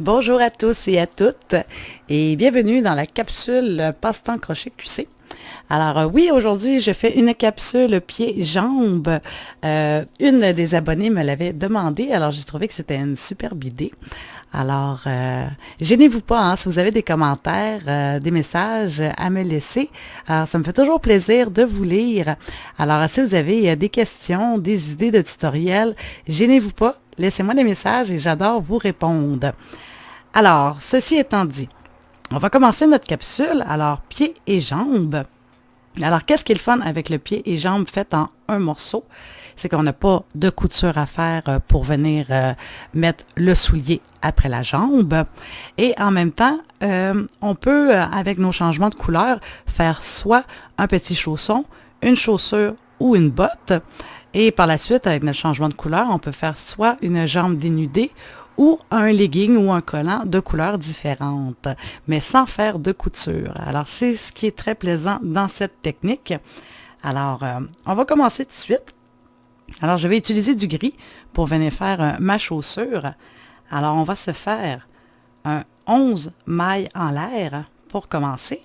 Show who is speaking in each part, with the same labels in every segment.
Speaker 1: Bonjour à tous et à toutes et bienvenue dans la capsule Passe-temps crochet QC. Alors oui, aujourd'hui je fais une capsule pieds-jambes. Une des abonnées me l'avait demandé, alors j'ai trouvé que c'était une superbe idée. Alors, gênez-vous pas, hein, si vous avez des commentaires, des messages à me laisser. Alors, ça me fait toujours plaisir de vous lire. Alors, si vous avez des questions, des idées de tutoriels, gênez-vous pas, laissez-moi des messages et j'adore vous répondre. Alors, ceci étant dit, on va commencer notre capsule. Alors, pieds et jambes. Alors, qu'est-ce qui est le fun avec le pied et jambes fait en un morceau? C'est qu'on n'a pas de couture à faire pour venir mettre le soulier après la jambe. Et en même temps, on peut, avec nos changements de couleur, faire soit un petit chausson, une chaussure ou une botte. Et par la suite, avec notre changement de couleur, on peut faire soit une jambe dénudée ou un legging ou un collant de couleurs différentes, mais sans faire de couture. Alors, c'est ce qui est très plaisant dans cette technique. Alors, on va commencer tout de suite. Alors, je vais utiliser du gris pour venir faire ma chaussure. Alors, on va se faire un 11 mailles en l'air pour commencer.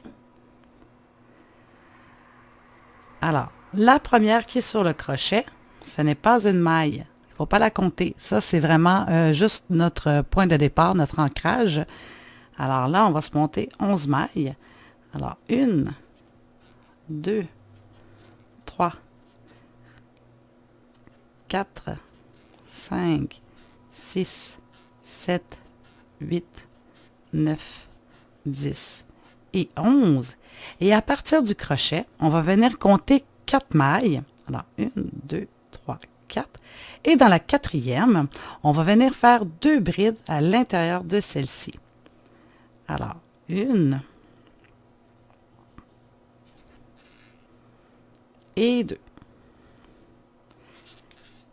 Speaker 1: Alors, la première qui est sur le crochet, ce n'est pas une maille. Il ne faut pas la compter. Ça, c'est vraiment juste notre point de départ, notre ancrage. Alors là, on va se monter 11 mailles. Alors, 1, 2, 3, 4, 5, 6, 7, 8, 9, 10 et 11. Et à partir du crochet, on va venir compter 4 mailles. Alors, 1, 2, 3, 4. Et dans la quatrième, on va venir faire 2 brides à l'intérieur de celle-ci. Alors, 1 et 2.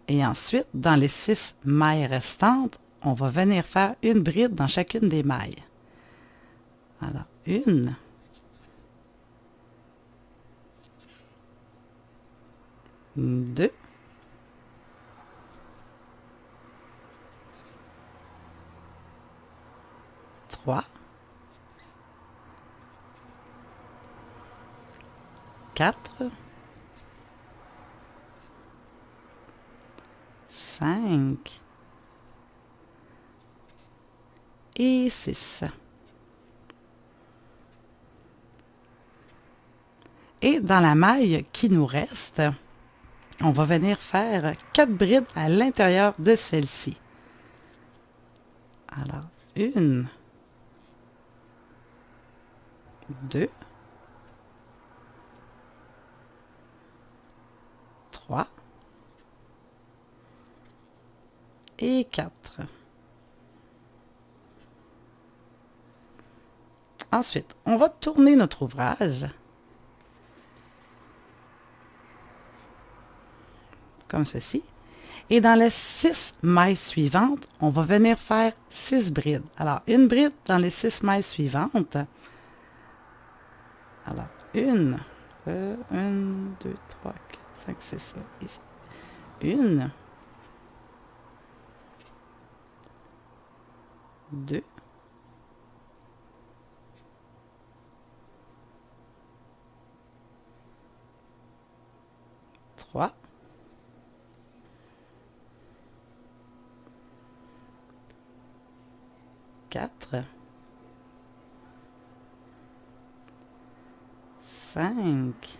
Speaker 1: Et ensuite, dans les 6 mailles restantes, on va venir faire une bride dans chacune des mailles. Alors, 1, 2, 3, 4, 5 et 6. Et dans la maille qui nous reste, on va venir faire 4 brides à l'intérieur de celle-ci. Alors, 1, 2, 3 et 4. Ensuite, on va tourner notre ouvrage comme ceci. Et dans les 6 mailles suivantes, on va venir faire 6 brides. Alors, une bride dans les 6 mailles suivantes. Alors, 1, 2, 3, 4, 5, 6, 1, 2, 3, 4, 5,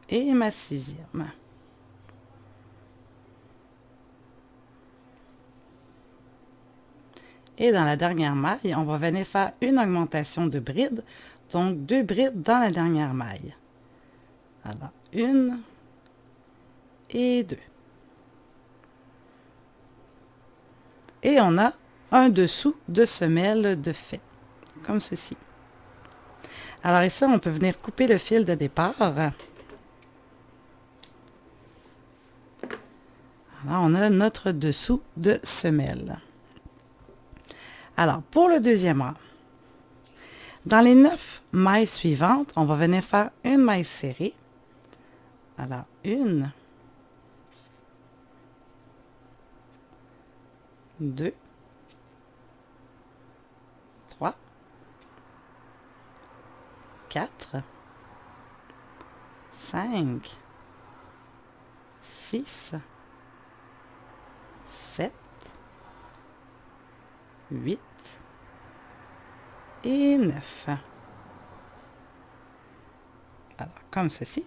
Speaker 1: et ma 6e. Et dans la dernière maille, on va venir faire une augmentation de bride, donc 2 brides dans la dernière maille. Alors, 1 et 2. Et on a un dessous de semelle de fait, comme ceci. Alors ici, on peut venir couper le fil de départ. Alors, on a notre dessous de semelle. Alors, pour le deuxième rang, dans les 9 mailles suivantes, on va venir faire une maille serrée. Alors, 1, 2, 3, 4, 5, 6, 7, 8 et 9. Alors, comme ceci.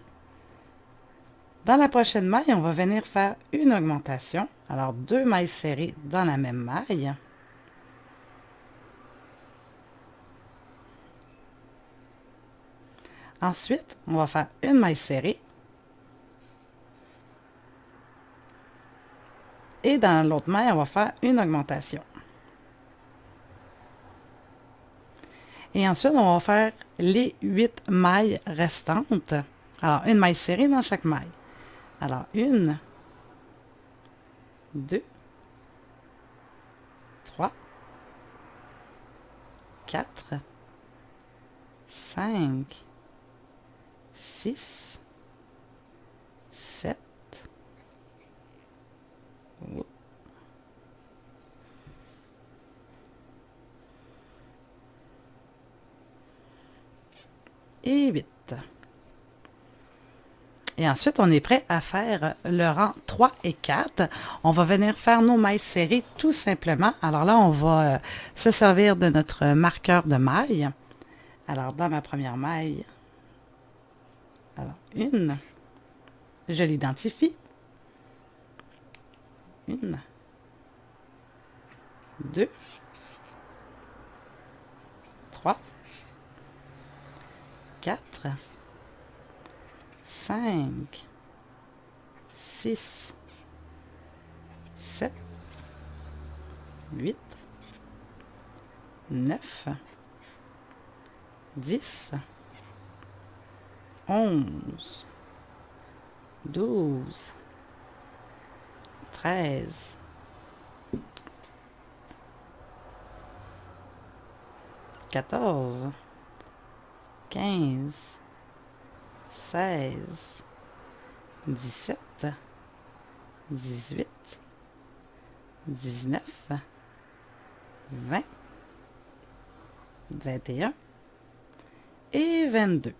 Speaker 1: Dans la prochaine maille, on va venir faire une augmentation. Alors, 2 mailles serrées dans la même maille. Ensuite, on va faire une maille serrée. Et dans l'autre maille, on va faire une augmentation. Et ensuite, on va faire les 8 mailles restantes. Alors, une maille serrée dans chaque maille. Alors, 1, 2, 3, 4, 5, 6, 7, et 8. Et ensuite, on est prêt à faire le rang 3 et 4. On va venir faire nos mailles serrées tout simplement. Alors là, on va se servir de notre marqueur de maille. Alors, dans ma première maille, alors 1, je l'identifie. 1, 2, 3, 4, 5, 6, 7, 8, 9, 10, 11, 12, 13, 14, 15, 16, 17, 18, 19, 20, 21 et 22.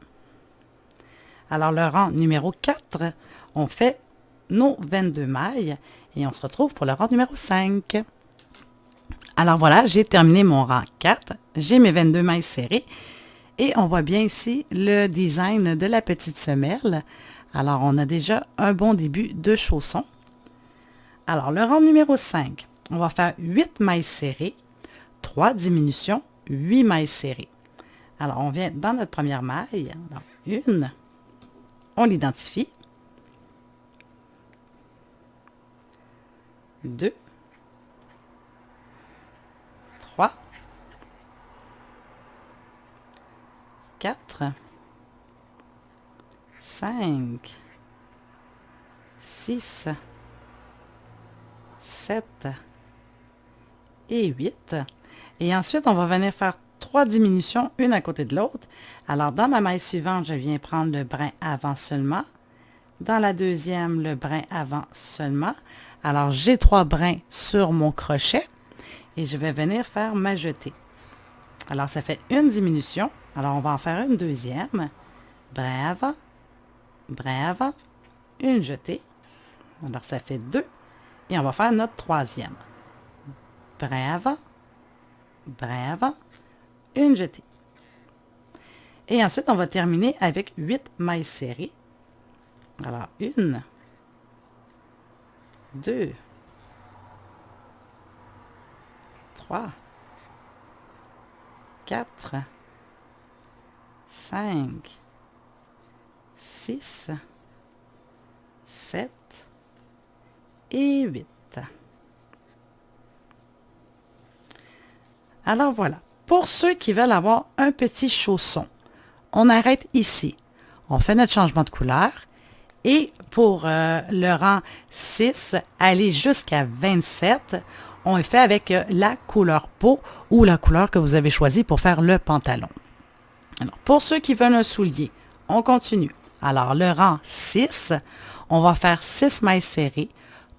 Speaker 1: Alors, le rang numéro 4, on fait nos 22 mailles et on se retrouve pour le rang numéro 5. Alors voilà, j'ai terminé mon rang 4, j'ai mes 22 mailles serrées et on voit bien ici le design de la petite semelle. Alors, on a déjà un bon début de chausson. Alors, le rang numéro 5, on va faire 8 mailles serrées, 3 diminutions, 8 mailles serrées. Alors, on vient dans notre première maille. Alors, 1, on l'identifie. 2, 3, 4, 5, 6, 7 et 8. Et ensuite, on va venir faire 3 diminutions, une à côté de l'autre. Alors, dans ma maille suivante, je viens prendre le brin avant seulement. Dans la deuxième, le brin avant seulement. Alors, j'ai 3 brins sur mon crochet et je vais venir faire ma jetée. Alors, ça fait une diminution. Alors, on va en faire une deuxième. Brin avant, une jetée. Alors, ça fait 2. Et on va faire notre troisième. Brin avant, une jetée. Et ensuite, on va terminer avec 8 mailles serrées. Alors, 1, 2, 3, 4, 5, 6, 7 et 8. Alors voilà, pour ceux qui veulent avoir un petit chausson, on arrête ici. On fait notre changement de couleur et pour le rang 6, aller jusqu'à 27, on est fait avec la couleur peau ou la couleur que vous avez choisie pour faire le pantalon. Alors, pour ceux qui veulent un soulier, on continue. Alors, le rang 6, on va faire 6 mailles serrées,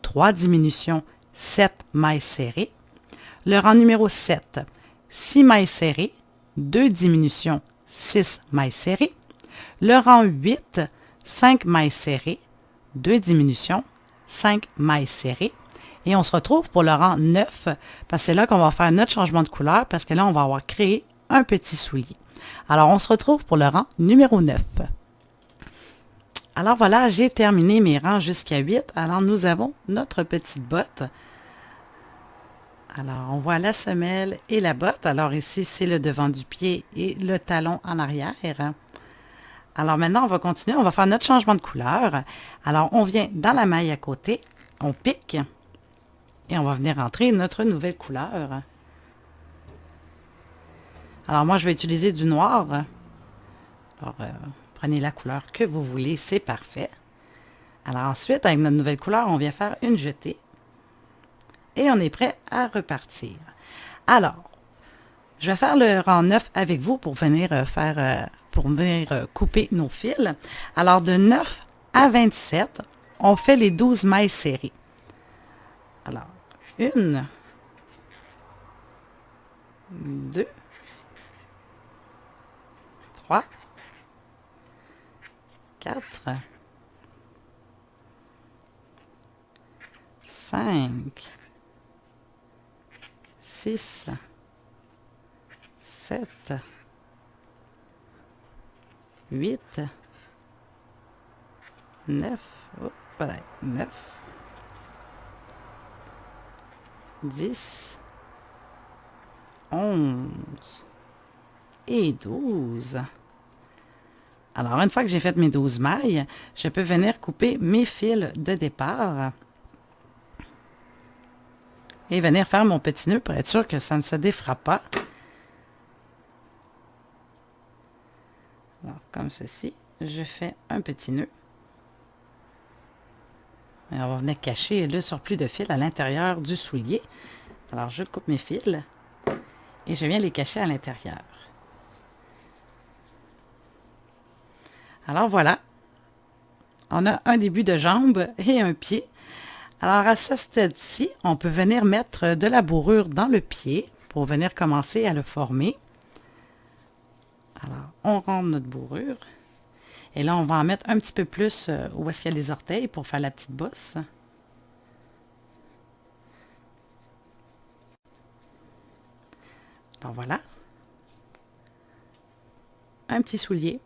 Speaker 1: 3 diminutions, 7 mailles serrées. Le rang numéro 7, 6 mailles serrées, 2 diminutions, 6 mailles serrées. Le rang 8, 5 mailles serrées, 2 diminutions, 5 mailles serrées. Et on se retrouve pour le rang 9, parce que c'est là qu'on va faire notre changement de couleur, parce que là, on va avoir créé un petit soulier. Alors, on se retrouve pour le rang numéro 9. Alors voilà, j'ai terminé mes rangs jusqu'à 8. Alors, nous avons notre petite botte. Alors, on voit la semelle et la botte. Alors ici, c'est le devant du pied et le talon en arrière. Alors maintenant, on va continuer. On va faire notre changement de couleur. Alors, on vient dans la maille à côté. On pique. Et on va venir entrer notre nouvelle couleur. Alors, moi, je vais utiliser du noir. Alors, prenez la couleur que vous voulez. C'est parfait. Alors ensuite, avec notre nouvelle couleur, on vient faire une jetée. Et on est prêt à repartir. Alors, je vais faire le rang 9 avec vous pour venir couper nos fils. Alors, de 9 à 27, on fait les 12 mailles serrées. Alors, 1, 2, 3, 4, 5, 6, 7, 8, 9, 9, 10, 11 et 12. Alors, une fois que j'ai fait mes 12 mailles, je peux venir couper mes fils de départ et venir faire mon petit nœud pour être sûr que ça ne se défera pas. Alors, comme ceci, je fais un petit nœud. Et on va venir cacher le surplus de fil à l'intérieur du soulier. Alors, je coupe mes fils et je viens les cacher à l'intérieur. Alors, voilà. On a un début de jambe et un pied. Alors, à ce stade-ci, on peut venir mettre de la bourrure dans le pied pour venir commencer à le former. Alors, on rentre notre bourrure. Et là, on va en mettre un petit peu plus où est-ce qu'il y a les orteils pour faire la petite bosse. Alors, voilà. Un petit soulier.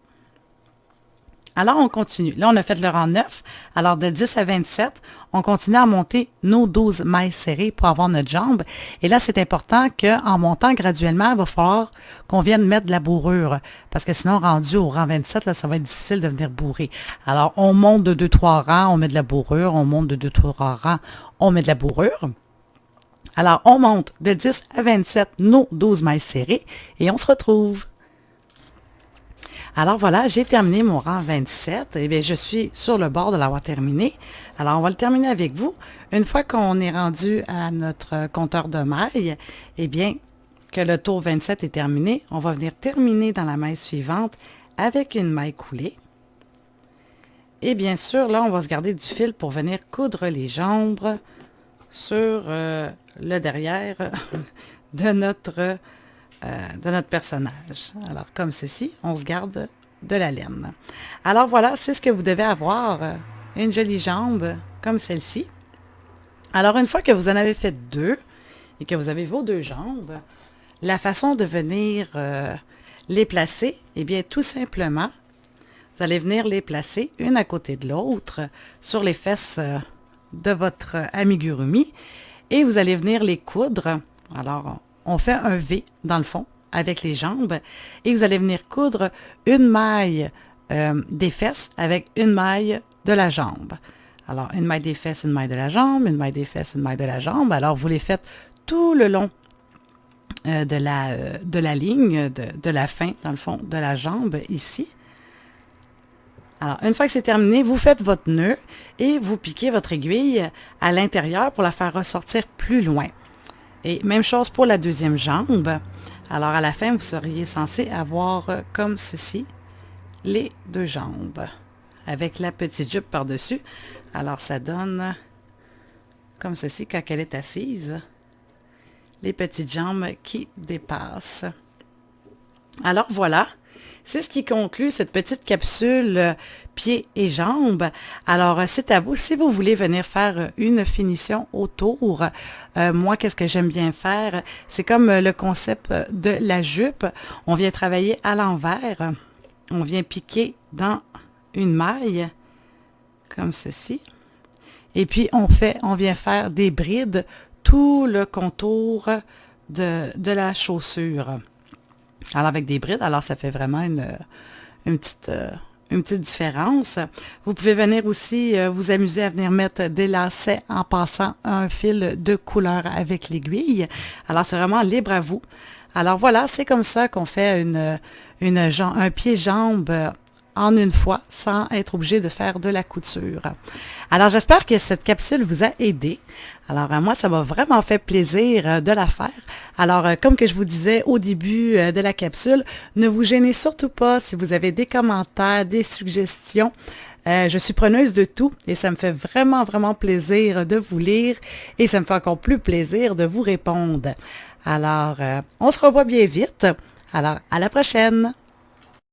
Speaker 1: Alors, on continue. Là, on a fait le rang 9. Alors, de 10 à 27, on continue à monter nos 12 mailles serrées pour avoir notre jambe. Et là, c'est important qu'en montant graduellement, il va falloir qu'on vienne mettre de la bourrure. Parce que sinon, rendu au rang 27, là, ça va être difficile de venir bourrer. Alors, on monte de 2-3 rangs, on met de la bourrure. On monte de 2-3 rangs, on met de la bourrure. Alors, on monte de 10 à 27 nos 12 mailles serrées et on se retrouve. Alors voilà, j'ai terminé mon rang 27. Eh bien, je suis sur le bord de l'avoir terminé. Alors, on va le terminer avec vous. Une fois qu'on est rendu à notre compteur de mailles, eh bien, que le tour 27 est terminé, on va venir terminer dans la maille suivante avec une maille coulée. Et bien sûr, là, on va se garder du fil pour venir coudre les jambes sur le derrière de notre personnage. Alors, comme ceci, on se garde de la laine. Alors, voilà, c'est ce que vous devez avoir. Une jolie jambe comme celle-ci. Alors, une fois que vous en avez fait 2 et que vous avez vos 2 jambes, la façon de venir les placer, eh bien, tout simplement, vous allez venir les placer une à côté de l'autre sur les fesses de votre amigurumi et vous allez venir les coudre. Alors, on fait un V dans le fond avec les jambes et vous allez venir coudre une maille des fesses avec une maille de la jambe. Alors, une maille des fesses, une maille de la jambe, une maille des fesses, une maille de la jambe. Alors, vous les faites tout le long de la ligne, de la fin, dans le fond, de la jambe ici. Alors, une fois que c'est terminé, vous faites votre nœud et vous piquez votre aiguille à l'intérieur pour la faire ressortir plus loin. Et même chose pour la deuxième jambe. Alors à la fin, vous seriez censé avoir comme ceci les deux jambes avec la petite jupe par-dessus. Alors ça donne comme ceci quand elle est assise. Les petites jambes qui dépassent. Alors voilà, c'est ce qui conclut cette petite capsule pieds et jambes. Alors c'est à vous, si vous voulez venir faire une finition autour, moi qu'est-ce que j'aime bien faire, c'est comme le concept de la jupe, on vient travailler à l'envers, on vient piquer dans une maille, comme ceci, et puis on vient faire des brides, tout le contour de la chaussure. Alors, avec des brides, alors ça fait vraiment une petite différence. Vous pouvez venir aussi vous amuser à venir mettre des lacets en passant un fil de couleur avec l'aiguille. Alors, c'est vraiment libre à vous. Alors, voilà, c'est comme ça qu'on fait un pied-jambe en une fois sans être obligé de faire de la couture. Alors, j'espère que cette capsule vous a aidé. Alors, moi, ça m'a vraiment fait plaisir de la faire. Alors, comme que je vous disais au début de la capsule, ne vous gênez surtout pas si vous avez des commentaires, des suggestions. Je suis preneuse de tout et ça me fait vraiment, vraiment plaisir de vous lire et ça me fait encore plus plaisir de vous répondre. Alors, on se revoit bien vite. Alors, à la prochaine!